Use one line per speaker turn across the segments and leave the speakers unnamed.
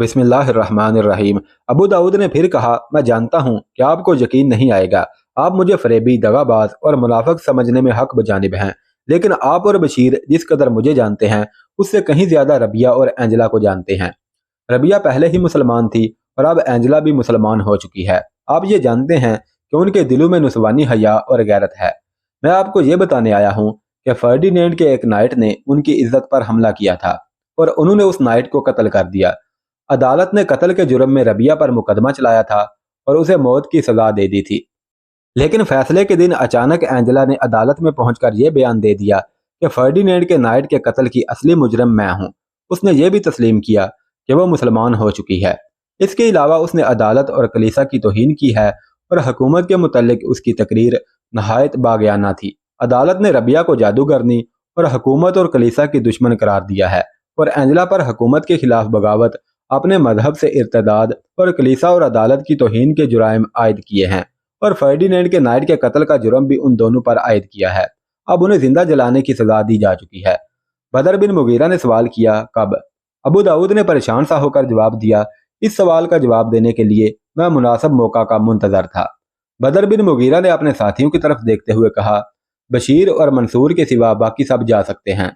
बिस्मिल्लाहिर्रहमानिर्रहीम। अबू दाऊद ने फिर कहा, मैं जानता हूँ कि आपको यकीन नहीं आएगा। आप मुझे फरेबी, दगाबाज और मुनाफिक समझने में हक बजानिब हैं, लेकिन आप और बशीर जिस कदर मुझे जानते हैं उससे कहीं ज्यादा रबिया और एंजला को जानते हैं। रबिया पहले ही मुसलमान थी और अब एंजला भी मुसलमान हो चुकी है। आप ये जानते हैं कि उनके दिलों में नुसवानी हया और गैरत है। मैं आपको ये बताने आया हूँ कि फर्डिनेंड के एक नाइट ने उनकी इज्जत पर हमला किया था और उन्होंने उस नाइट को कत्ल कर दिया। अदालत ने कत्ल के जुर्म में रबिया पर मुकदमा चलाया था और उसे मौत की सजा दे दी थी। लेकिन फैसले के दिन अचानक एंजेला ने अदालत में पहुंचकर यह बयान दे दिया कि फर्डिनेंड के नाइट के कत्ल की असली मुजरम मैं हूं। उसने यह भी तस्लीम किया कि वह मुसलमान हो चुकी है। इसके अलावा उसने अदालत और कलीसा की तौहीन की है और हुकूमत के मुतल्लिक उसकी तकरीर नहायत बागियाना थी। अदालत ने रबिया को जादूगरनी और हुकूमत और कलीसा की दुश्मन करार दिया है और एंजेला पर हुकूमत के खिलाफ बगावत, अपने मजहब से इर्तदाद और कलीसा और अदालत की तौहीन के जुराइम आयद किए हैं और फर्डिनेंड के नाइट के कत्ल का जुर्म भी उन दोनों पर आयद किया है। अब उन्हें जिंदा जलाने की सजा दी जा चुकी है। बदर बिन मुगीरा ने सवाल किया, कब? अबू दाऊद ने परेशान सा होकर जवाब दिया, इस सवाल का जवाब देने के लिए मैं मुनासिब मौका का मुंतजर था। बदर बिन मुगीरा ने अपने साथियों की तरफ देखते हुए कहा, बशीर और मंसूर के सिवा बाकी सब जा सकते हैं।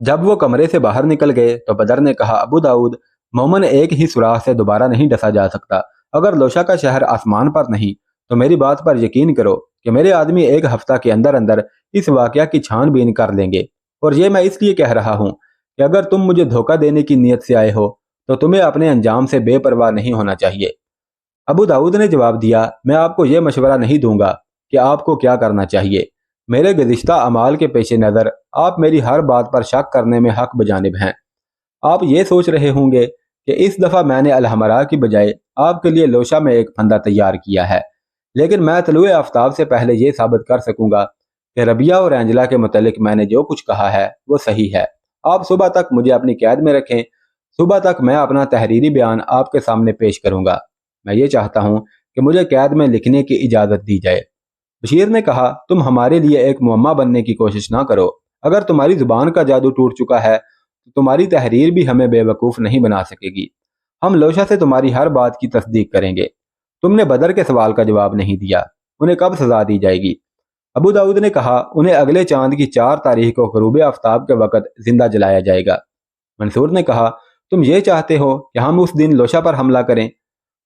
जब वो कमरे से बाहर निकल गए तो बदर ने कहा, अबू दाऊद, मोमन एक ही सुराख से दोबारा नहीं डसा जा सकता। अगर लोशा का शहर आसमान पर नहीं तो मेरी बात पर यकीन करो कि मेरे आदमी एक हफ्ता के अंदर अंदर इस वाकया की छानबीन कर लेंगे। और ये मैं इसलिए कह रहा हूँ कि अगर तुम मुझे धोखा देने की नीयत से आए हो तो तुम्हें अपने अंजाम से बेपरवाह नहीं होना चाहिए। अबू दाऊद ने जवाब दिया, मैं आपको यह मशवरा नहीं दूंगा कि आपको क्या करना चाहिए। मेरे गुज़िश्ता अमाल के पेश नज़र आप मेरी हर बात पर शक करने में हक बजानिब हैं। आप ये सोच रहे होंगे कि इस दफ़ा मैंने अलहमरा की बजाय आपके लिए लोशा में एक फंदा तैयार किया है, लेकिन मैं तलुए आफ्ताब से पहले ये साबित कर सकूंगा कि रबिया और एंजला के मुतल्लिक मैंने जो कुछ कहा है वो सही है। आप सुबह तक मुझे अपनी कैद में रखें। सुबह तक मैं अपना तहरीरी बयान आपके सामने पेश करूंगा। मैं ये चाहता हूँ कि मुझे कैद में लिखने की इजाज़त दी जाए। बशीर ने कहा, तुम हमारे लिए एक मुअम्मा बनने की कोशिश ना करो। अगर तुम्हारी जुबान का जादू टूट चुका है तो तुम्हारी तहरीर भी हमें बेवकूफ़ नहीं बना सकेगी। हम लोशा से तुम्हारी हर बात की तस्दीक करेंगे। तुमने बदर के सवाल का जवाब नहीं दिया, उन्हें कब सजा दी जाएगी? अबू दाऊद ने कहा, उन्हें अगले चांद की 4 तारीख को गरूब आफ्ताब के वक़्त जिंदा जलाया जाएगा। मंसूर ने कहा, तुम ये चाहते हो कि हम उस दिन लोशा पर हमला करें?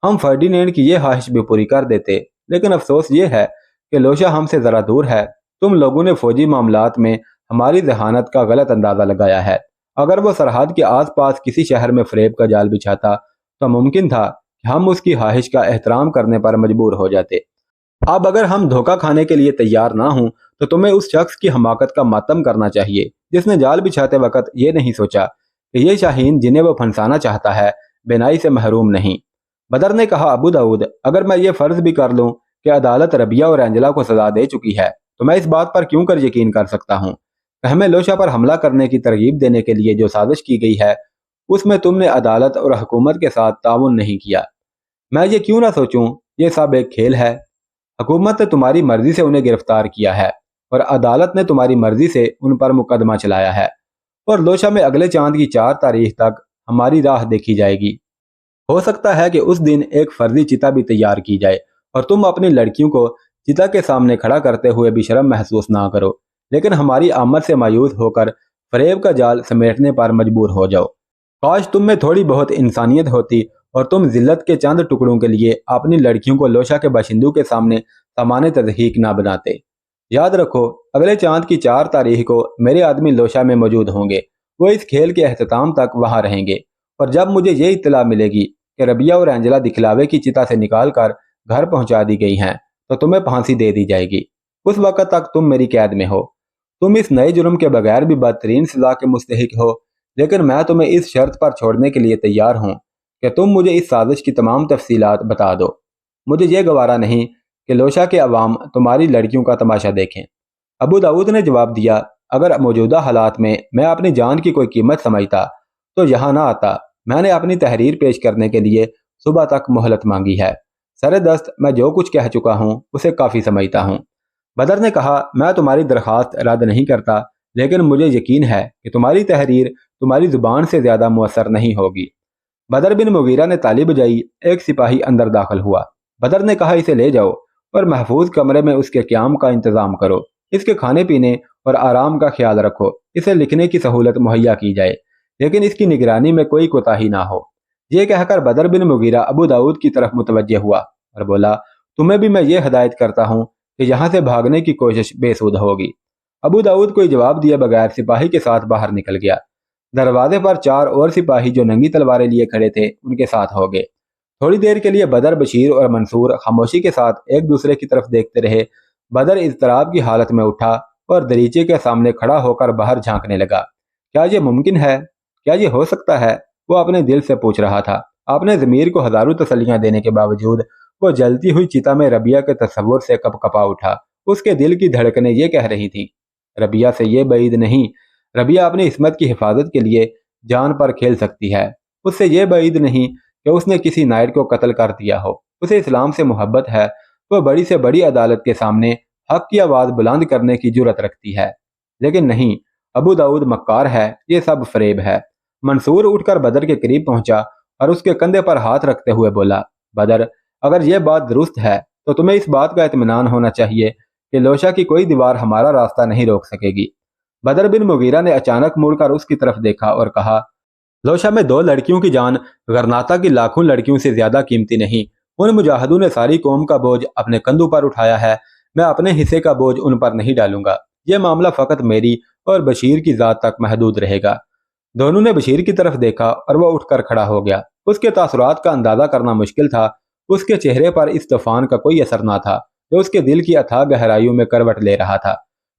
हम फर्डिनेंड की यह ख्वाहिश भी पूरी कर देते, लेकिन अफसोस ये है कि लोशा हमसे ज़रा दूर है। तुम लोगों ने फौजी मामलात में हमारी जहानत का गलत अंदाज़ा लगाया है। अगर वो सरहद के आसपास किसी शहर में फरेब का जाल बिछाता तो मुमकिन था कि हम उसकी ख्वाहिश का एहतराम करने पर मजबूर हो जाते। अब अगर हम धोखा खाने के लिए तैयार ना हों तो तुम्हें उस शख्स की हमाकत का मातम करना चाहिए जिसने जाल बिछाते वक्त ये नहीं सोचा कि ये शाहीन जिन्हें वो फंसाना चाहता है बेनाई से महरूम नहीं। बदर ने कहा, अबू दाऊद, अगर मैं ये फ़र्ज भी कर लूँ कि अदालत रबिया और एंजला को सजा दे चुकी है तो मैं इस बात पर क्यों कर यकीन कर सकता हूँ कि हमें लोशा पर हमला करने की तरगीब देने के लिए जो साजिश की गई है उसमें तुमने अदालत और हुकूमत के साथ ताउन नहीं किया। मैं ये क्यों ना सोचूं ये सब एक खेल है। हुकूमत ने तुम्हारी मर्जी से उन्हें गिरफ्तार किया है और अदालत ने तुम्हारी मर्जी से उन पर मुकदमा चलाया है और लोशा में अगले चांद की 4 तारीख तक हमारी राह देखी जाएगी। हो सकता है कि उस दिन एक फर्जी चिता भी तैयार की जाए और तुम अपनी लड़कियों को चिता के सामने खड़ा करते हुए भी शर्म महसूस ना करो, लेकिन हमारी आमद से मायूस होकर फरेब का जाल समेटने पर मजबूर हो जाओ। काश तुम में थोड़ी बहुत इंसानियत होती और तुम जिल्लत के चंद टुकड़ों के लिए अपनी लड़कियों को लोशा के बाशिंदों के सामने सामान्य तज़हीक ना बनाते। याद रखो, अगले चांद की 4 तारीख को मेरे आदमी लोशा में मौजूद होंगे। वो इस खेल के अख्ताम तक वहाँ रहेंगे और जब मुझे ये इत्तला मिलेगी कि रबिया और एंजला दिखलावे की चिता से निकाल कर घर पहुँचा दी गई हैं तो तुम्हें फांसी दे दी जाएगी। उस वक़्त तक तुम मेरी कैद में हो। तुम इस नए जुर्म के बगैर भी बदतरीन सजा के मुस्तहिक हो, लेकिन मैं तुम्हें इस शर्त पर छोड़ने के लिए तैयार हूँ कि तुम मुझे इस साजिश की तमाम तफसीलात बता दो। मुझे ये गवारा नहीं कि लोशा के अवाम तुम्हारी लड़कियों का तमाशा देखें। अबू दाऊद ने जवाब दिया, अगर मौजूदा हालात में मैं अपनी जान की कोई कीमत समझता तो यहाँ ना आता। मैंने अपनी तहरीर पेश करने के लिए सुबह तक मोहलत मांगी है। सरे दस्त मैं जो कुछ कह चुका हूँ उसे काफ़ी समझता हूँ। बदर ने कहा, मैं तुम्हारी दरख्वास्त रद्द नहीं करता, लेकिन मुझे यकीन है कि तुम्हारी तहरीर तुम्हारी जुबान से ज़्यादा मुअस्सर नहीं होगी। बदर बिन मुगीरा ने ताली बजाई। एक सिपाही अंदर दाखिल हुआ। बदर ने कहा, इसे ले जाओ और महफूज कमरे में उसके क़याम का इंतजाम करो। इसके खाने पीने और आराम का ख्याल रखो। इसे लिखने की सहूलत मुहैया की जाए, लेकिन इसकी निगरानी में कोई कोताही ना हो। ये कहकर बदर बिन मुगीरा अबू दाऊद की तरफ मुतवज्जे हुआ और बोला, तुम्हें भी मैं ये हदायत करता हूँ कि यहाँ से भागने की कोशिश बेसुध होगी। अबू दाऊद कोई जवाब दिए बगैर सिपाही के साथ बाहर निकल गया। दरवाजे पर 4 और सिपाही जो नंगी तलवारें लिए खड़े थे उनके साथ हो गए। थोड़ी देर के लिए बदर, बशीर और मंसूर खामोशी के साथ एक दूसरे की तरफ देखते रहे। बदर इज़्तिराब की हालत में उठा और दरीचे के सामने खड़ा होकर बाहर झांकने लगा। क्या ये मुमकिन है? क्या ये हो सकता है? वो अपने दिल से पूछ रहा था। अपने ज़मीर को हजारों तसल्लियां देने के बावजूद वो जलती हुई चिता में रबिया के तस्वुर से कपकपा उठा। उसके दिल की धड़कनें ये कह रही थी, रबिया से ये बैद नहीं। रबिया अपनी इस्मत की हिफाजत के लिए जान पर खेल सकती है। उससे ये बैद नहीं कि उसने किसी नाइट को कत्ल कर दिया हो। उसे इस्लाम से मोहब्बत है। वह बड़ी से बड़ी अदालत के सामने हक की आवाज़ बुलंद करने की जुर्रत रखती है। लेकिन नहीं, अबू दाऊद मक्कार है। ये सब फरेब है। मंसूर उठकर बदर के करीब पहुंचा और उसके कंधे पर हाथ रखते हुए बोला, बदर, अगर यह बात दुरुस्त है तो तुम्हें इस बात का इत्मीनान होना चाहिए कि लोशा की कोई दीवार हमारा रास्ता नहीं रोक सकेगी। बदर बिन मुगीरा ने अचानक मुड़कर उसकी तरफ देखा और कहा, लोशा में 2 लड़कियों की जान गरनाता की लाखों लड़कियों से ज्यादा कीमती नहीं। उन मुजाहिदों ने सारी कौम का बोझ अपने कंधों पर उठाया है। मैं अपने हिस्से का बोझ उन पर नहीं डालूंगा। यह मामला फकत मेरी और बशीर की जात तक महदूद रहेगा। दोनों ने बशीर की तरफ देखा और वह उठकर खड़ा हो गया। उसके तासुरात का अंदाजा करना मुश्किल था। उसके चेहरे पर इस तूफान का कोई असर ना था जो उसके दिल की अथाह गहराइयों में करवट ले रहा था।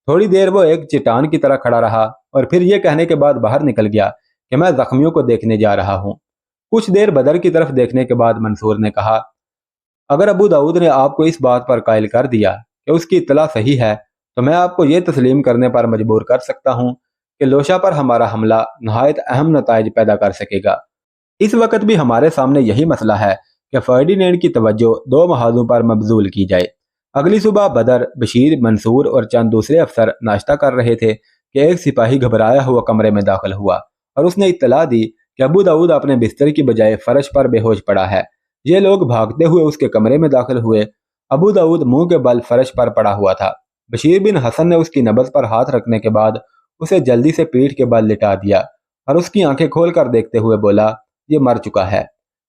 थोड़ी देर वो एक चट्टान की तरह खड़ा रहा और फिर यह कहने के बाद बाहर निकल गया कि मैं जख्मियों को देखने जा रहा हूँ। कुछ देर बदर की तरफ देखने के बाद मंसूर ने कहा, अगर अबू दाऊद ने आपको इस बात पर कायल कर दिया कि उसकी इत्तला सही है, तो मैं आपको ये तस्लीम करने पर मजबूर कर सकता हूँ कि लोशा पर हमारा हमला नहायत अहम नताइज पैदा कर सकेगा। इस वक्त भी हमारे सामने यही मसला है कि फर्डिनेंड की तवज्जो 2 महाजों पर मबजूल की जाए। अगली सुबह बदर, बशीर, मंसूर और चंद दूसरे अफसर नाश्ता कर रहे थे कि एक सिपाही घबराया हुआ कमरे में दाखिल हुआ और उसने इत्तला दी कि अबू दाऊद अपने बिस्तर की बजाय फर्श पर बेहोश पड़ा है। ये लोग भागते हुए उसके कमरे में दाखिल हुए। अबू दाऊद मुंह के बल फर्श पर पड़ा हुआ था। बशीर बिन हसन ने उसकी नब्ज पर हाथ रखने के बाद उसे जल्दी से पीठ के बल लिटा दिया और उसकी आंखें खोलकर देखते हुए बोला, ये मर चुका है।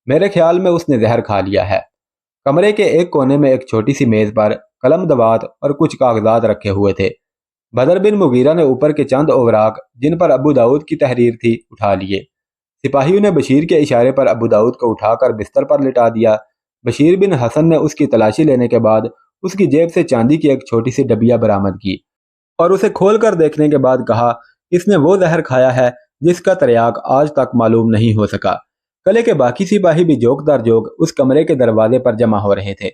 मेरे ख्याल में उसने जहर खा लिया है। कमरे के एक कोने में एक छोटी सी मेज पर कलम, दवात और कुछ कागजात रखे हुए थे। बदर बिन मुगीरा ने ऊपर के चंद ओवराक जिन पर अबू दाऊद की तहरीर थी उठा लिए। सिपाहियों ने बशीर के इशारे पर अबू दाऊद को उठाकर बिस्तर पर लिटा दिया। बशीर बिन हसन ने उसकी तलाशी लेने के बाद उसकी जेब से चांदी की एक छोटी सी डबिया बरामद की और उसे खोलकर देखने के बाद कहा, इसने वो जहर खाया है जिसका तरियाक आज तक मालूम नहीं हो सका। कले के बाकी सिपाही भी जोक दर जोक उस कमरे के दरवाजे पर जमा हो रहे थे।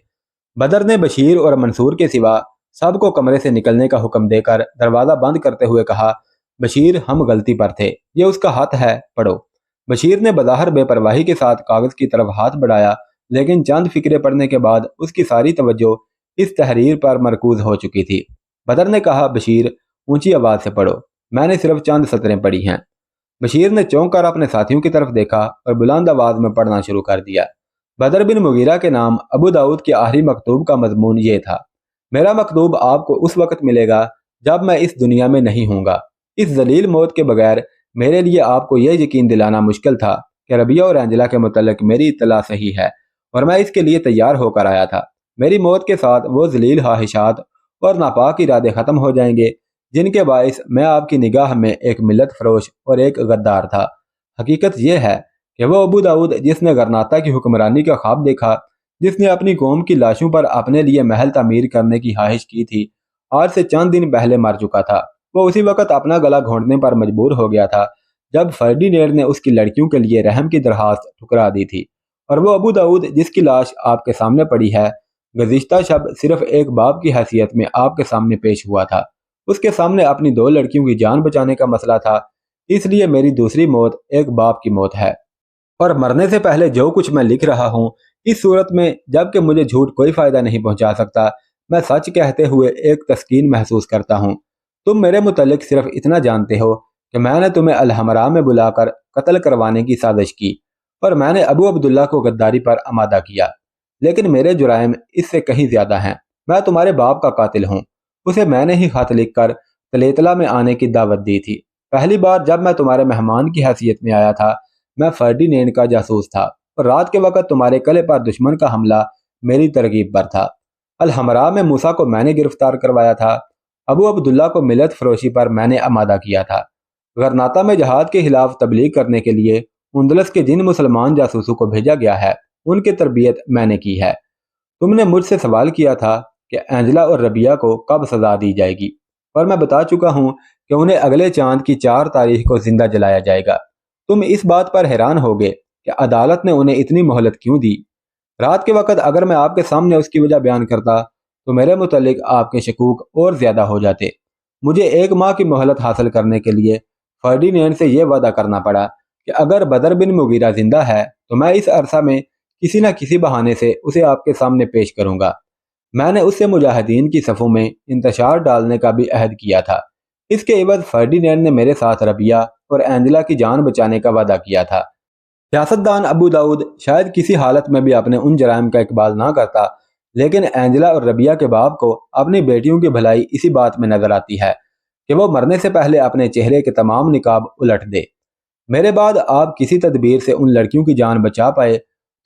बदर ने बशीर और मंसूर के सिवा सबको कमरे से निकलने का हुक्म देकर दरवाजा बंद करते हुए कहा, बशीर, हम गलती पर थे। ये उसका हाथ है, पढ़ो। बशीर ने बज़ाहिर बेपरवाही के साथ कागज की तरफ हाथ बढ़ाया, लेकिन चंद फिक्रे पढ़ने के बाद उसकी सारी तवज्जो इस तहरीर पर मरकूज हो चुकी थी। बदर ने कहा, बशीर, ऊंची आवाज से पढ़ो। मैंने सिर्फ चंद सतरें पढ़ी हैं। बशीर ने चौंक कर अपने साथियों की तरफ देखा और बुलंद आवाज में पढ़ना शुरू कर दिया। बदर बिन मुगीरा के नाम अबू दाऊद के आखिरी मकतूब का मजमून ये था, मेरा मकतूब आपको उस वक्त मिलेगा जब मैं इस दुनिया में नहीं हूँगा। इस जलील मौत के बगैर मेरे लिए आपको यह यकीन दिलाना मुश्किल था कि रबिया और एंजेला के मुतल्लिक मेरी इत्तला सही है और मैं इसके लिए तैयार होकर आया था। मेरी मौत के साथ वो जलील ख्वाहिशात और नापाक इरादे ख़त्म हो जाएंगे जिनके बायस मैं आपकी निगाह में एक मिलत फरोश और एक गद्दार था। हकीकत यह है कि वो अबू दाऊद जिसने गरनाता की हुक्मरानी का ख्वाब देखा, जिसने अपनी कौम की लाशों पर अपने लिए महल तामीर करने की ख्वाहिश की थी, आज से चंद दिन पहले मर चुका था। वो उसी वक्त अपना गला घोंटने पर मजबूर हो गया था जब फर्डिनेंड ने उसकी लड़कियों के लिए रहम की दरखास्त ठुकरा दी थी। और वो अबू दाऊद जिसकी लाश आपके सामने पड़ी है, गुज़िश्ता शब सिर्फ एक बाप की हैसियत में आपके सामने पेश हुआ था। उसके सामने अपनी 2 लड़कियों की जान बचाने का मसला था। इसलिए मेरी दूसरी मौत एक बाप की मौत है और मरने से पहले जो कुछ मैं लिख रहा हूँ, इस सूरत में जबकि मुझे झूठ कोई फायदा नहीं पहुंचा सकता, मैं सच कहते हुए एक तस्कीन महसूस करता हूँ। तुम मेरे मुतल्लिक सिर्फ इतना जानते हो कि मैंने तुम्हें अलहमरा में बुलाकर कत्ल करवाने की साजिश की اور میں نے ابو عبداللہ کو غداری پر آمادہ کیا، لیکن میرے جرائم اس سے کہیں زیادہ ہیں۔ میں تمہارے باپ کا قاتل ہوں۔ اسے میں نے ہی خط لکھ کر تلیتلا میں آنے کی دعوت دی تھی۔ پہلی بار جب میں تمہارے مہمان کی حیثیت میں آیا تھا، میں فرڈینینڈ کا جاسوس تھا، اور رات کے وقت تمہارے قلعے پر دشمن کا حملہ میری ترغیب پر تھا۔ الحمراء میں موسیٰ کو میں نے گرفتار کروایا تھا۔ ابو عبداللہ کو ملت فروشی پر میں نے آمادہ کیا تھا۔ غرناطہ میں جہاد کے خلاف تبلیغ کرنے کے لیے اندلس کے جن مسلمان جاسوسوں کو بھیجا گیا ہے، ان کی تربیت میں نے کی ہے۔ تم نے مجھ سے سوال کیا تھا کہ اینجلا اور ربیہ کو کب سزا دی جائے گی، اور میں بتا چکا ہوں کہ انہیں اگلے چاند کی 4 تاریخ کو زندہ جلایا جائے گا۔ تم اس بات پر حیران ہوگے کہ عدالت نے انہیں اتنی مہلت کیوں دی۔ رات کے وقت اگر میں آپ کے سامنے اس کی وجہ بیان کرتا تو میرے متعلق آپ کے شکوک اور زیادہ ہو جاتے۔ مجھے 1 ماہ کی مہلت حاصل کرنے کے لیے فرڈینینڈ سے یہ وعدہ کرنا پڑا کہ اگر بدر بن مغیرہ زندہ ہے تو میں اس عرصہ میں کسی نہ کسی بہانے سے اسے آپ کے سامنے پیش کروں گا۔ میں نے اس سے مجاہدین کی صفوں میں انتشار ڈالنے کا بھی عہد کیا تھا۔ اس کے عوض فرڈینینڈ نے میرے ساتھ ربیہ اور اینجلا کی جان بچانے کا وعدہ کیا تھا۔ سیاستدان ابو داؤد شاید کسی حالت میں بھی اپنے ان جرائم کا اقبال نہ کرتا، لیکن اینجلا اور ربیہ کے باپ کو اپنی بیٹیوں کی بھلائی اسی بات میں نظر آتی ہے کہ وہ مرنے سے پہلے اپنے چہرے کے تمام نقاب الٹ دے۔ میرے بعد آپ کسی تدبیر سے ان لڑکیوں کی جان بچا پائے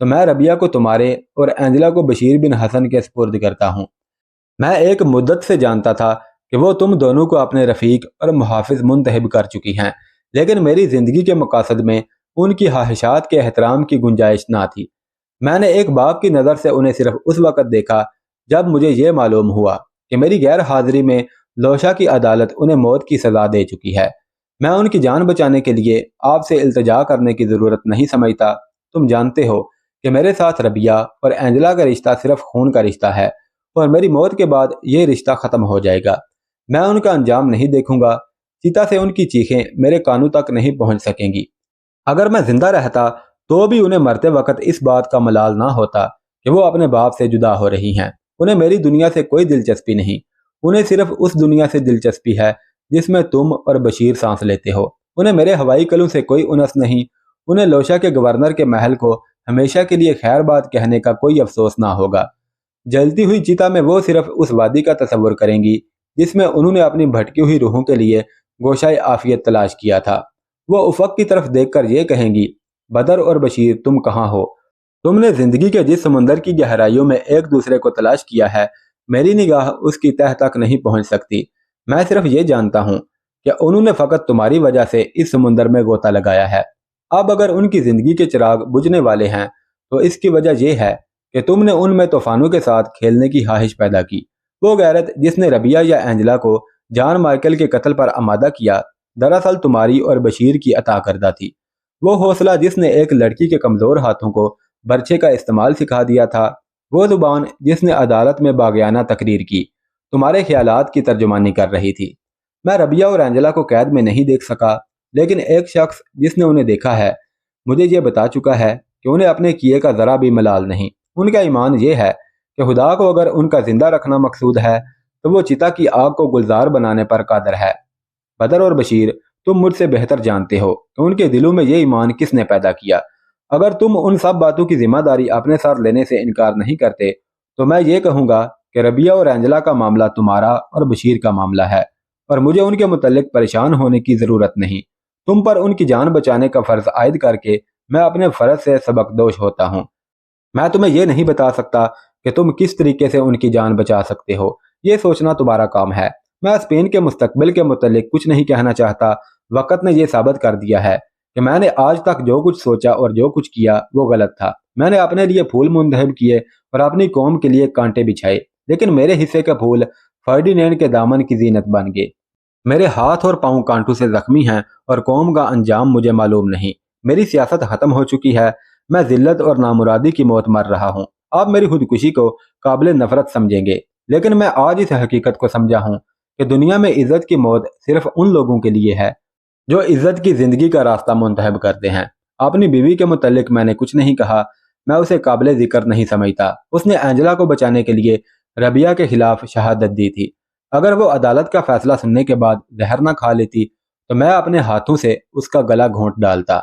تو میں ربیہ کو تمہارے اور اینجلا کو بشیر بن حسن کے سپرد کرتا ہوں۔ میں ایک مدت سے جانتا تھا کہ وہ تم دونوں کو اپنے رفیق اور محافظ منتخب کر چکی ہیں، لیکن میری زندگی کے مقاصد میں ان کی خواہشات کے احترام کی گنجائش نہ تھی۔ میں نے ایک باپ کی نظر سے انہیں صرف اس وقت دیکھا جب مجھے یہ معلوم ہوا کہ میری غیر حاضری میں لوشا کی عدالت انہیں موت کی سزا دے چکی ہے۔ میں ان کی جان بچانے کے لیے آپ سے التجا کرنے کی ضرورت نہیں سمجھتا۔ تم جانتے ہو کہ میرے ساتھ ربیہ اور اینجلا کا رشتہ صرف خون کا رشتہ ہے، اور میری موت کے بعد یہ رشتہ ختم ہو جائے گا۔ میں ان کا انجام نہیں دیکھوں گا۔ چیتا سے ان کی چیخیں میرے کانوں تک نہیں پہنچ سکیں گی۔ اگر میں زندہ رہتا تو بھی انہیں مرتے وقت اس بات کا ملال نہ ہوتا کہ وہ اپنے باپ سے جدا ہو رہی ہیں۔ انہیں میری دنیا سے کوئی دلچسپی نہیں۔ انہیں صرف اس دنیا سے دلچسپی ہے جس میں تم اور بشیر سانس لیتے ہو۔ انہیں میرے ہوائی قلعوں سے کوئی انس نہیں۔ انہیں لوشا کے گورنر کے محل کو ہمیشہ کے لیے خیر بات کہنے کا کوئی افسوس نہ ہوگا۔ جلتی ہوئی چیتا میں وہ صرف اس وادی کا تصور کریں گی جس میں انہوں نے اپنی بھٹکی ہوئی روحوں کے لیے گوشائے عافیت تلاش کیا تھا۔ وہ افق کی طرف دیکھ کر یہ کہیں گی، بدر اور بشیر تم کہاں ہو؟ تم نے زندگی کے جس سمندر کی گہرائیوں میں ایک دوسرے کو تلاش کیا ہے، میری نگاہ اس کی تہ تک نہیں پہنچ سکتی۔ میں صرف یہ جانتا ہوں کہ انہوں نے فقط تمہاری وجہ سے اس سمندر میں غوطہ لگایا ہے۔ اب اگر ان کی زندگی کے چراغ بجھنے والے ہیں تو اس کی وجہ یہ ہے کہ تم نے ان میں طوفانوں کے ساتھ کھیلنے کی خواہش پیدا کی۔ وہ غیرت جس نے ربیہ یا اینجلا کو جان مائیکل کے قتل پر آمادہ کیا، دراصل تمہاری اور بشیر کی عطا کردہ تھی۔ وہ حوصلہ جس نے ایک لڑکی کے کمزور ہاتھوں کو برچے کا استعمال سکھا دیا تھا، وہ زبان جس نے عدالت میں باغیانہ تقریر کی، تمہارے خیالات کی ترجمانی کر رہی تھی۔ میں ربیہ اور اینجلا کو قید میں نہیں دیکھ سکا، لیکن ایک شخص جس نے انہیں دیکھا ہے مجھے یہ بتا چکا ہے کہ انہیں اپنے کیے کا ذرا بھی ملال نہیں۔ ان کا ایمان یہ ہے کہ خدا کو اگر ان کا زندہ رکھنا مقصود ہے تو وہ چتا کی آگ کو گلزار بنانے پر قادر ہے۔ بدر اور بشیر، تم مجھ سے بہتر جانتے ہو کہ ان کے دلوں میں یہ ایمان کس نے پیدا کیا۔ اگر تم ان سب باتوں کی ذمہ داری اپنے ساتھ لینے سے انکار نہیں کرتے تو میں یہ کہوں گا کہ ربیہ اور اینجلا کا معاملہ تمہارا اور بشیر کا معاملہ ہے، اور مجھے ان کے متعلق پریشان ہونے کی ضرورت نہیں۔ تم پر ان کی جان بچانے کا فرض عائد کر کے میں اپنے فرض سے سبق دوش ہوتا ہوں۔ میں تمہیں یہ نہیں بتا سکتا کہ تم کس طریقے سے ان کی جان بچا سکتے ہو، یہ سوچنا تمہارا کام ہے۔ میں اسپین کے مستقبل کے متعلق کچھ نہیں کہنا چاہتا۔ وقت نے یہ ثابت کر دیا ہے کہ میں نے آج تک جو کچھ سوچا اور جو کچھ کیا وہ غلط تھا۔ میں نے اپنے لیے پھول منتخب کیے اور اپنی قوم کے لیے کانٹے بچھائے، لیکن میرے حصے کے پھول فرڈینینڈ کے دامن کی زینت بن گئے۔ میرے ہاتھ اور پاؤں کانٹوں سے زخمی ہیں اور قوم کا انجام مجھے معلوم نہیں۔ میری سیاست ختم ہو چکی ہے۔ میں ذلت اور نامرادی کی موت مر رہا ہوں۔ آپ میری خودکشی کو قابل نفرت سمجھیں گے، لیکن میں آج اس حقیقت کو سمجھا ہوں کہ دنیا میں عزت کی موت صرف ان لوگوں کے لیے ہے جو عزت کی زندگی کا راستہ منتخب کرتے ہیں۔ اپنی بیوی کے متعلق میں نے کچھ نہیں کہا۔ میں اسے قابل ذکر نہیں سمجھتا۔ اس نے اینجلا کو بچانے کے لیے ربیہ کے خلاف شہادت دی تھی۔ اگر وہ عدالت کا فیصلہ سننے کے بعد زہر نہ کھا لیتی تو میں اپنے ہاتھوں سے اس کا گلا گھونٹ ڈالتا۔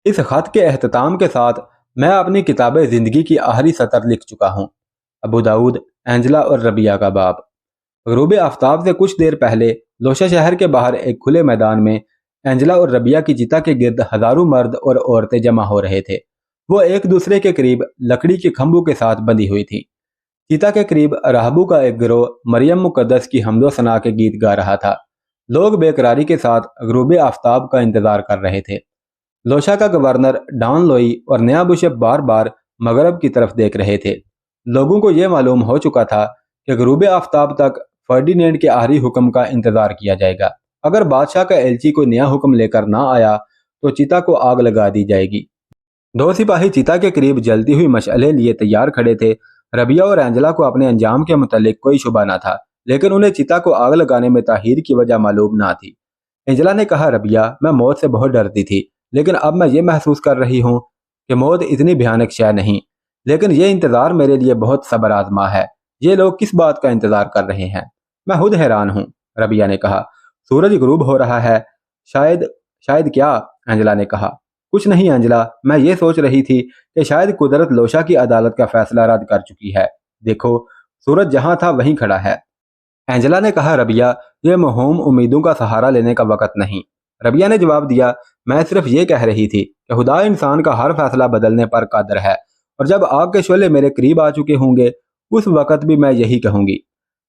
इस खत के एहतताम के साथ मैं अपनी किताब जिंदगी की आखिरी सतर लिख चुका हूँ। अबू दाऊद, एंजला और रबिया का बाप। गरूब आफ्ताब से कुछ देर पहले लोशा शहर के बाहर एक खुले मैदान में एंजला और रबिया की चिता के गिर्द हजारों मर्द और औरतें जमा हो रहे थे। वो एक दूसरे के करीब लकड़ी के खंभों के साथ बंधी हुई थी। चिता के करीब राहबू का एक गिरोह मरियम मुकद्दस की हमदो सना के गीत गा रहा था। लोग बेकरारी के साथ गरूब आफ्ताब का इंतजार कर रहे थे। लोशा का गवर्नर डॉन लोई और नया बिशप बार बार मगरब की तरफ देख रहे थे। लोगों को यह मालूम हो चुका था कि गरूब आफ्ताब तक फर्डिनेंड के आखिरी हुक्म का इंतजार किया जाएगा। अगर बादशाह का एलची कोई नया हुक्म लेकर ना आया तो चिता को आग लगा दी जाएगी। दो सिपाही चिता के करीब जलती हुई मशअले लिए तैयार खड़े थे। रबिया और एंजला को अपने अंजाम के मुतालिक कोई शुबा न था, लेकिन उन्हें चिता को आग लगाने में ताहीर की वजह मालूम ना थी। एंजला ने कहा, रबिया, मैं मौत से बहुत डरती थी, लेकिन अब मैं ये महसूस कर रही हूँ कि मौत इतनी भयानक शय नहीं। लेकिन ये इंतजार मेरे लिए बहुत सब्र आजमा है। ये लोग किस बात का इंतजार कर रहे हैं? मैं खुद हैरान हूँ, रबिया ने कहा। सूरज गुरूब हो रहा है। शायद शायद क्या? एंजला ने कहा। कुछ नहीं एंजला, मैं ये सोच रही थी कि शायद कुदरत लोशा की अदालत का फैसला रद्द कर चुकी है। देखो, सूरज जहां था वहीं खड़ा है। एंजला ने कहा, रबिया, ये महूम उम्मीदों का सहारा लेने का वक्त नहीं। रबिया ने जवाब दिया, मैं सिर्फ ये कह रही थी कि खुदा इंसान का हर फैसला बदलने पर कादर है, और जब आग के शोले मेरे करीब आ चुके होंगे उस वक्त भी मैं यही कहूंगी।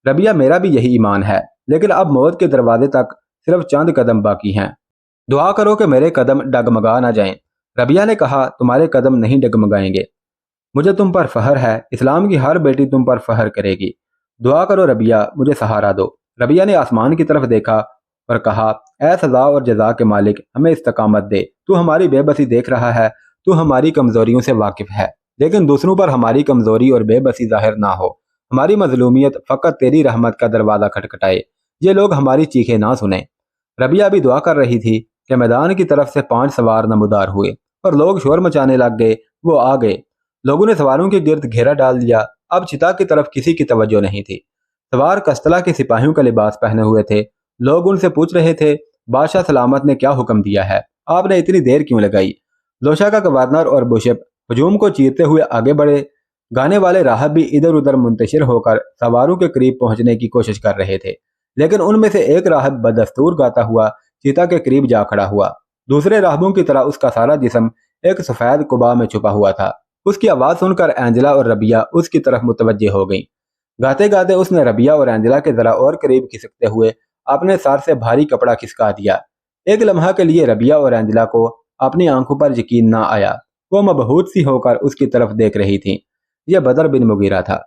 रबिया, मेरा भी यही ईमान है, लेकिन अब मौत के दरवाजे तक सिर्फ चंद कदम बाकी हैं। दुआ करो कि मेरे कदम डगमगा ना जाएं। रबिया ने कहा, तुम्हारे कदम नहीं डगमगाएंगे। मुझे तुम पर फहर है। इस्लाम की हर बेटी तुम पर फहर करेगी। दुआ करो रबिया, मुझे सहारा दो। रबिया ने आसमान की तरफ देखा और कहा, ऐ सजा और जजा के मालिक, हमें इस्तकामत दे। तू हमारी बेबसी देख रहा है, तू हमारी कमजोरियों से वाकिफ है, लेकिन दूसरों पर हमारी कमजोरी और बेबसी जाहिर ना हो। हमारी मजलूमियत फकत तेरी रहमत का दरवाजा खटखटाए। ये लोग हमारी चीखें ना सुने। रबिया भी दुआ कर रही थी कि मैदान की तरफ से 5 सवार नमूदार हुए और लोग शोर मचाने लग गए। वो आ गए। लोगों ने सवारों के गिर्द घेरा डाल दिया। अब चिता की तरफ किसी की तवज्जो नहीं थी। सवार कस्तला के सिपाहियों का लिबास पहने हुए थे। लोग उनसे पूछ रहे थे, बादशाह सलामत ने क्या हुक्म दिया है? आपने इतनी देर क्यों लगाई? लोशा का गवर्नर और बिशप हजूम को चीरते हुए आगे बढ़े। गाने वाले राहब भी इधर उधर मुंतशिर होकर सवारों के करीब पहुंचने की कोशिश कर रहे थे, लेकिन उनमें से एक राहब बदस्तूर गाता हुआ चीता के करीब जा खड़ा हुआ। दूसरे राहबों की तरह उसका सारा जिस्म एक सफेद कुबा में छुपा हुआ था। उसकी आवाज सुनकर एंजला और रबिया उसकी तरफ मुतवज्जे हो गईं। गाते गाते उसने रबिया और एंजला के जरा और करीब खिसकते हुए अपने सर से भारी कपड़ा खिसका दिया। एक लम्हा के लिए रबिया और एंजला को अपनी आंखों पर यकीन ना आया। वो मबहूत सी होकर उसकी तरफ देख रही थी। यह बदर बिन मुगीरा था।